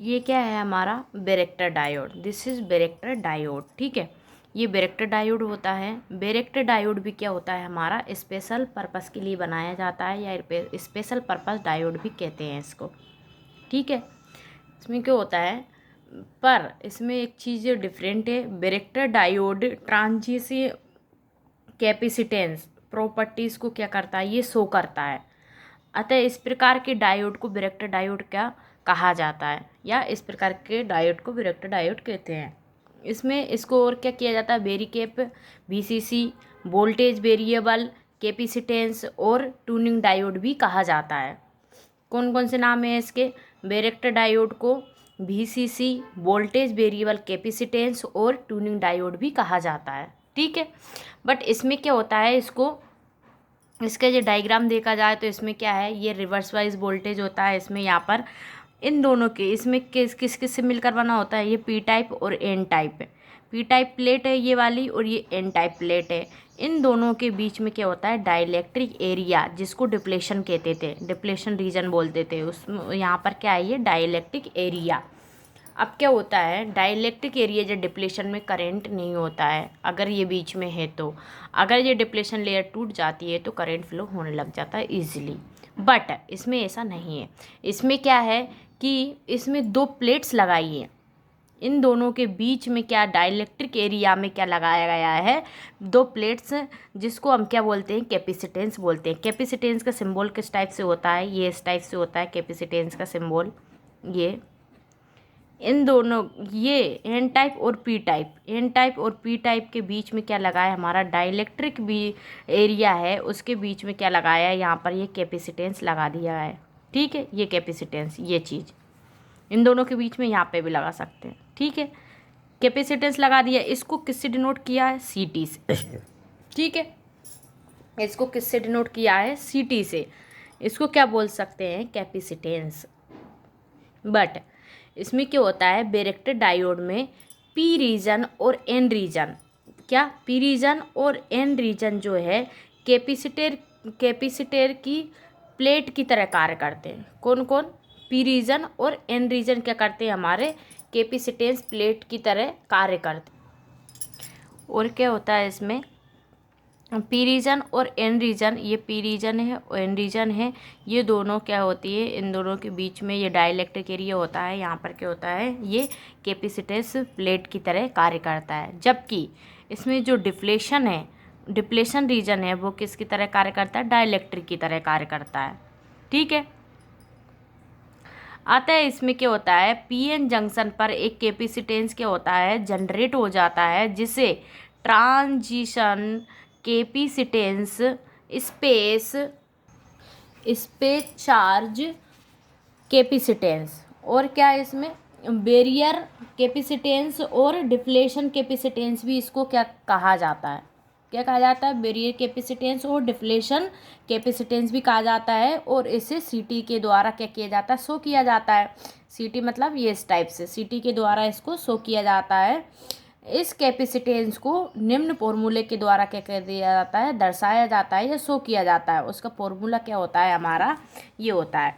ये क्या है हमारा varactor diode, this is varactor diode. ठीक है, ये बैरेक्टर डायोड होता है। बैरेक्टर डायोड भी क्या होता है हमारा, स्पेशल पर्पस के लिए बनाया जाता है, या स्पेशल पर्पस डायोड भी कहते हैं इसको। ठीक है, इसमें क्या होता है, पर इसमें एक चीज़ डिफरेंट है। Varactor diode transition capacitance properties को क्या करता है, ये शो करता है। अतः इस प्रकार के डायोड को बैरेक्टर डायोड क्या कहा जाता है, या इस प्रकार के डायोड को बैरेक्टर डायोड कहते हैं। इसमें इसको और क्या किया जाता है, वेरीकेप, वीसीसी, वोल्टेज वेरिएबल, कैपेसिटेंस और ट्यूनिंग डायोड भी कहा जाता है। कौन कौन से नाम है इसके, बैरेक्टर डायोड को वीसीसी, वोल्टेज वेरिएबल, कैपेसिटेंस और ट्यूनिंग डायोड भी कहा जाता है। ठीक है, बट इसमें क्या होता है, इसका जो डायग्राम देखा जाए तो इसमें क्या है, ये रिवर्स वाइज वोल्टेज होता है। इसमें यहाँ पर इन दोनों के, इसमें किस किस किस से मिलकर बना होता है, ये पी टाइप और एन टाइप है। पी टाइप प्लेट है ये वाली, और ये एन टाइप प्लेट है। इन दोनों के बीच में क्या होता है, डाइलेक्ट्रिक एरिया, जिसको डिप्लेशन कहते थे, डिप्लेशन रीजन बोलते थे, उसमें यहाँ पर क्या है, ये डाइलेक्ट्रिक एरिया। अब क्या होता है, डाइलेक्ट्रिक एरिया जब डिप्लेशन में करंट नहीं होता है, अगर ये बीच में है तो, अगर ये डिप्लेशन लेयर टूट जाती है तो करंट फ्लो होने लग जाता है इजीली। बट इसमें ऐसा नहीं है। इसमें क्या है कि इसमें दो प्लेट्स लगाई हैं, इन दोनों के बीच में क्या, डाइलेक्ट्रिक एरिया में क्या लगाया गया है, दो प्लेट्स, जिसको हम क्या बोलते हैं, कैपेसिटेंस बोलते हैं। कैपेसिटेंस का सिंबल किस टाइप से होता है, ये इस टाइप से होता है कैपेसिटेंस का सिंबल। ये इन दोनों, ये एन टाइप और पी टाइप, एन टाइप और पी टाइप के बीच में क्या लगा है, हमारा डाइलेक्ट्रिक भी एरिया है, उसके बीच में क्या लगाया है, यहाँ पर ये कैपेसिटेंस लगा दिया है। ठीक है, ये कैपेसिटेंस, ये चीज़ इन दोनों के बीच में यहाँ पे भी लगा सकते हैं। ठीक है, कैपेसिटेंस लगा दिया। इसको किससे डिनोट किया है, सी टी से। ठीक है, इसको किससे डिनोट किया है, सी टी से। इसको क्या बोल सकते हैं, कैपेसिटेंस। बट इसमें क्या होता है, बैरेक्टर डायोड में पी रीजन और एन रीजन, क्या पी रीजन और एन रीजन जो है कैपेसिटर की प्लेट की तरह कार्य करते हैं। कौन कौन, पी रीजन और एन रीजन क्या करते हैं, हमारे कैपेसिटेंस प्लेट की तरह कार्य करते हैं। और क्या होता है इसमें, पी रीजन और एन रीजन, ये पी रीजन है और एन रीजन है, ये दोनों क्या होती है, इन दोनों के बीच में ये डाइलेक्ट्रिक एरिया होता है। यहाँ पर क्या होता है, ये कैपेसिटेंस प्लेट की तरह कार्य करता है। जबकि इसमें जो डिप्लेशन है, डिप्लेशन रीजन है, वो किसकी तरह कार्य करता है, डाइलेक्ट्रिक की तरह कार्य करता है। ठीक है, आता है इसमें क्या होता है, पीएन जंक्शन पर एक कैपेसिटेंस क्या होता है, जनरेट हो जाता है, जिसे transition capacitance space space charge capacitance, और क्या है इसमें, बैरियर कैपेसिटेंस और डिप्लेशन कैपेसिटेंस भी इसको क्या कहा जाता है, क्या कहा जाता है, बैरियर कैपेसिटेंस और डिप्लेशन कैपेसिटेंस भी कहा जाता है। और इसे सीटी के द्वारा क्या किया जाता है, शो किया जाता है। सीटी मतलब ये इस टाइप से, सीटी के द्वारा इसको शो किया जाता है। इस कैपेसिटेंस को निम्न फॉर्मूले के द्वारा क्या कर दिया जाता है, दर्शाया जाता है या शो किया जाता है। उसका फॉर्मूला क्या होता है हमारा, ये होता है,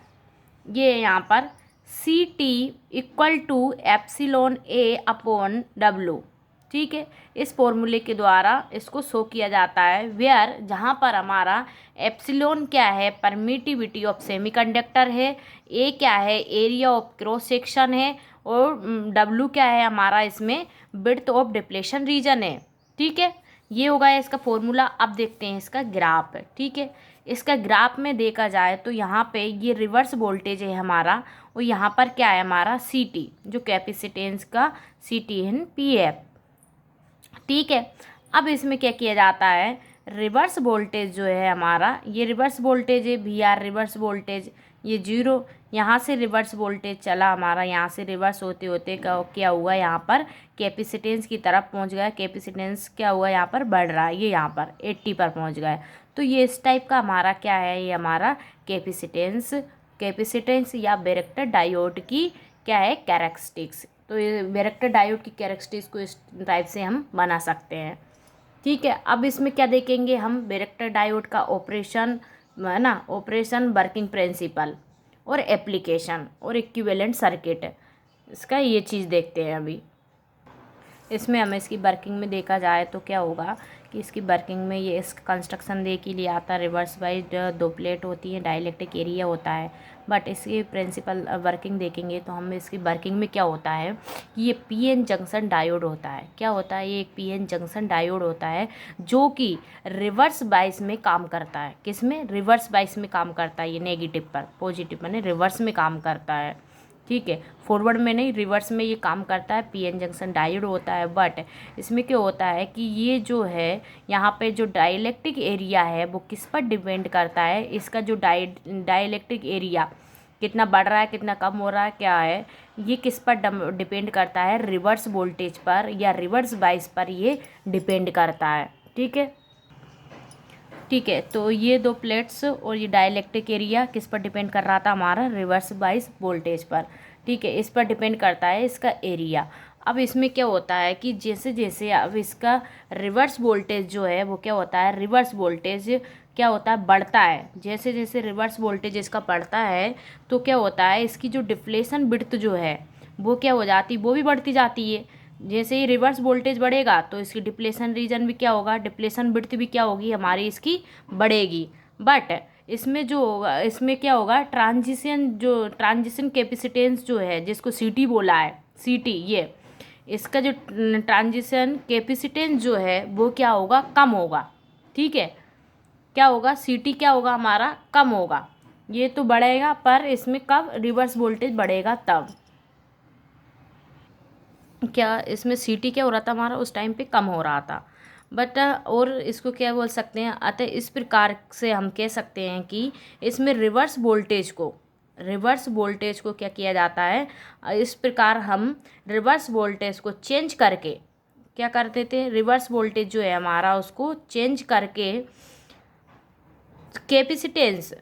ये यहाँ पर c t equal to epsilon a upon डब्लू। ठीक है, इस फॉर्मूले के द्वारा इसको शो किया जाता है, वेयर जहाँ पर हमारा एप्सिलॉन क्या है, परमिटिविटी ऑफ सेमीकंडक्टर है, ए क्या है, एरिया ऑफ क्रॉस सेक्शन है, और डब्लू क्या है हमारा, इसमें विड्थ ऑफ डिप्लेशन रीजन है। ठीक है, ये होगा इसका फॉर्मूला। अब देखते हैं इसका ग्राफ। ठीक है, इसका ग्राफ में देखा जाए तो यहाँ पे ये रिवर्स वोल्टेज है हमारा, और यहाँ पर क्या है हमारा, सी टी, जो कैपेसिटेंस का C T in P F. ठीक है, अब इसमें क्या किया जाता है, रिवर्स वोल्टेज जो है हमारा, ये रिवर्स वोल्टेज है, वी आर रिवर्स वोल्टेज, ये जीरो, यहाँ से रिवर्स वोल्टेज चला हमारा, यहाँ से रिवर्स होते होते क्या हुआ, यहाँ पर कैपेसिटेंस की तरफ पहुँच गया, कैपेसिटेंस क्या हुआ, यहाँ पर बढ़ रहा है, ये यहाँ पर 80 पर पहुँच गया। तो ये इस टाइप का हमारा क्या है, ये हमारा कैपेसिटेंस या बैरेक्टर डायोड की क्या है, कैरेक्टरिस्टिक्स। तो ये बैरेक्टर डायोड की कैरेक्टरिस्टिक्स को इस टाइप से हम बना सकते हैं। ठीक है, अब इसमें क्या देखेंगे हम, बैरेक्टर डायोड का ऑपरेशन है ना, ऑपरेशन, वर्किंग प्रिंसिपल और एप्लीकेशन और इक्विवेलेंट सर्किट। इसका ये चीज़ देखते हैं अभी। इसमें हमें इसकी वर्किंग में देखा जाए तो क्या होगा कि इसकी वर्किंग में ये इस कंस्ट्रक्शन दे के लिए आता है। रिवर्स बाइज 2 प्लेट होती है, डाइलेक्ट्रिक एरिया होता है। बट इसकी प्रिंसिपल वर्किंग देखेंगे तो हम इसकी वर्किंग में क्या होता है कि ये पीएन जंक्शन डायोड होता है। क्या होता है? ये एक पीएन जंक्शन डायोड होता है जो कि रिवर्स बाइस में काम करता है। किस में? रिवर्स बाइस में काम करता है। ये नेगेटिव पर, पॉजिटिव माने रिवर्स में काम करता है। ठीक है, फॉरवर्ड में नहीं, रिवर्स में ये काम करता है। पीएन जंक्शन डायोड होता है। बट इसमें क्या होता है कि ये जो है यहाँ पे जो डाइलेक्ट्रिक एरिया है वो किस पर डिपेंड करता है? इसका जो डाइलेक्ट्रिक एरिया कितना बढ़ रहा है, कितना कम हो रहा है, क्या है, ये किस पर डिपेंड करता है? रिवर्स वोल्टेज पर या रिवर्स बाइस पर ये डिपेंड करता है। ठीक है, ठीक है। तो ये 2 प्लेट्स और ये डाइलेक्ट्रिक एरिया किस पर डिपेंड कर रहा था? हमारा रिवर्स बाइस वोल्टेज पर। ठीक है, इस पर डिपेंड करता है इसका एरिया। अब इसमें क्या होता है कि जैसे जैसे अब इसका रिवर्स वोल्टेज जो है वो क्या होता है, रिवर्स वोल्टेज क्या होता है, बढ़ता है। जैसे जैसे रिवर्स वोल्टेज इसका बढ़ता है तो क्या होता है, इसकी जो डिफ्लेशन विड्थ जो है वो क्या हो जाती, वो भी बढ़ती जाती है। जैसे ही रिवर्स वोल्टेज बढ़ेगा तो इसकी डिप्लेशन रीजन भी क्या होगा, डिप्लेशन विड्थ भी क्या होगी हमारी, इसकी बढ़ेगी। बट इसमें जो होगा, इसमें क्या होगा, ट्रांजिशन कैपेसिटेंस जो है जिसको सीटी बोला है, सीटी, ये इसका जो ट्रांजिशन कैपेसिटेंस जो है वो क्या होगा, कम होगा। ठीक है, क्या होगा, सीटी क्या होगा हमारा, कम होगा। ये तो बढ़ेगा पर इसमें कब, रिवर्स वोल्टेज बढ़ेगा तब। क्या इसमें सीटी क्या हो रहा था हमारा, उस टाइम पे कम हो रहा था। बट और इसको क्या बोल सकते हैं, अतः इस प्रकार से हम कह सकते हैं कि इसमें रिवर्स वोल्टेज को क्या किया जाता है, इस प्रकार हम रिवर्स वोल्टेज को चेंज करके क्या करते थे, रिवर्स वोल्टेज जो है हमारा उसको चेंज करके कैपेसिटेंस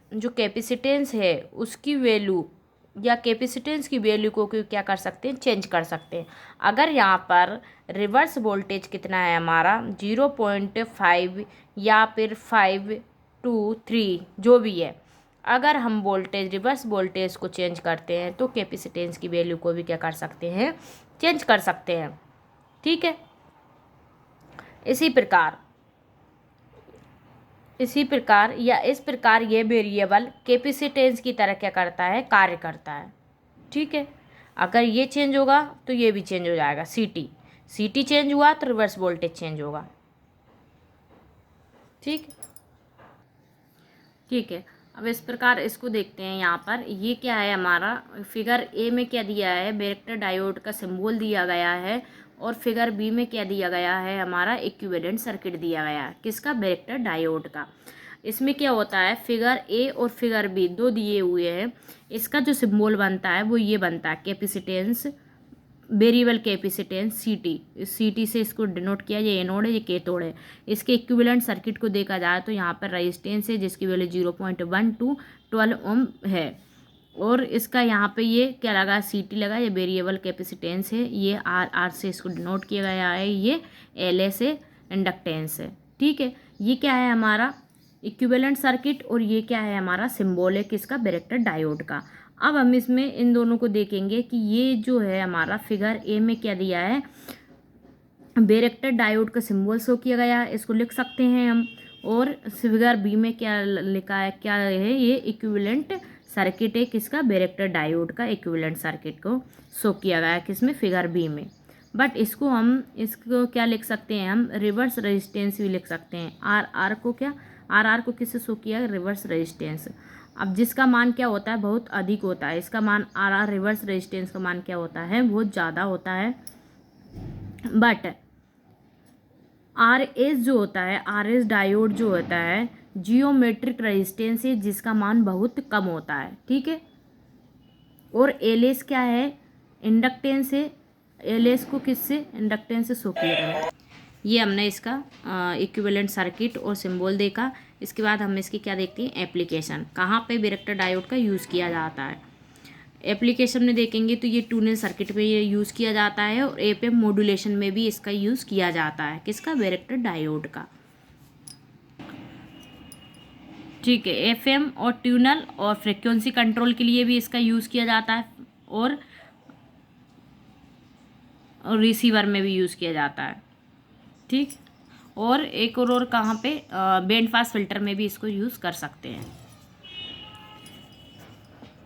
है उसकी वैल्यू या कैपेसिटेंस की वैल्यू को क्या कर सकते हैं, चेंज कर सकते हैं। अगर यहाँ पर रिवर्स वोल्टेज कितना है हमारा, 0.5 या फिर 5 to 3 जो भी है, अगर हम रिवर्स वोल्टेज को चेंज करते हैं तो कैपेसिटेंस की वैल्यू को भी क्या कर सकते हैं, चेंज कर सकते हैं। ठीक है, इसी प्रकार या इस प्रकार ये वेरिएबल कैपेसिटेंस की तरह क्या करता है, कार्य करता है। ठीक है, अगर ये चेंज होगा तो ये भी चेंज हो जाएगा। सीटी चेंज हुआ तो रिवर्स वोल्टेज चेंज होगा। ठीक है, अब इस प्रकार इसको देखते हैं। यहाँ पर ये क्या है हमारा, फिगर ए में क्या दिया है, बैरेक्टर डायोड का सिंबल दिया गया है। और फिगर बी में क्या दिया गया है, हमारा इक्विवेलेंट सर्किट दिया गया है। किसका, बैरेक्टर डायोड का। इसमें क्या होता है, फिगर ए और फिगर बी 2 दिए हुए हैं। इसका जो सिंबल बनता है वो ये बनता है, कैपेसिटेंस, वेरिएबल कैपेसिटेंस सीटी से इसको डिनोट किया। ये एनोड है, ये कैथोड है। इसके इक्विवेलेंट सर्किट को देखा जाए तो यहाँ पर रेजिस्टेंस है जिसकी वैल्यू 0.1 to 12 ओम है। और इसका यहाँ पे ये क्या लगा, सीटी लगा, ये वेरिएबल कैपेसिटेंस है। ये आर से इसको डिनोट किया गया है। ये एल से इंडक्टेंस है। ठीक है, ये क्या है हमारा इक्विवेलेंट सर्किट और ये क्या है हमारा सिंबल है किसका, बैरेक्टर डायोड का। अब हम इसमें इन दोनों को देखेंगे कि ये जो है हमारा फिगर ए में क्या दिया है, बैरेक्टर डायोड का सिंबल शो किया गया है, इसको लिख सकते हैं हम। और फिगर बी में क्या लिखा है, क्या है, ये इक्विवेलेंट सर्किट है किसका, बैरेक्टर डायोड का इक्विवेलेंट सर्किट को शो किया गया है किसमें, फिगर बी में। बट इसको क्या लिख सकते हैं हम, रिवर्स रेजिस्टेंस भी लिख सकते हैं। आर को किससे शो किया, रिवर्स रेजिस्टेंस। अब जिसका मान क्या होता है, बहुत अधिक होता है, इसका मान आर रिवर्स रेजिस्टेंस का मान क्या होता है, बहुत ज़्यादा होता है। बट आर एस जो होता है, आर एस डायोड जो होता है, जियोमेट्रिक रेजिस्टेंस है जिसका मान बहुत कम होता है। ठीक है, और एल एस क्या है, इंडक्टेंस है। एल एस को किससे, इंडक्टेंस से शो किया गया है। ये हमने इसका इक्विवेलेंट सर्किट और सिंबल देखा। इसके बाद हम इसकी क्या देखते हैं, एप्लीकेशन, कहाँ पे बैरेक्टर डायोड का यूज़ किया जाता है। एप्लीकेशन में देखेंगे तो ये टूनल सर्किट में ये यूज़ किया जाता है और एफएम मॉड्यूलेशन में भी इसका यूज़ किया जाता है किसका, बैरेक्टर डायोड का। ठीक है, एफएम और ट्यूनल और फ्रिक्वेंसी कंट्रोल के लिए भी इसका यूज़ किया जाता है। और और रिसीवर में भी यूज़ किया जाता है, ठीक। और एक और कहाँ पे बैंड पास फिल्टर में भी इसको यूज़ कर सकते हैं।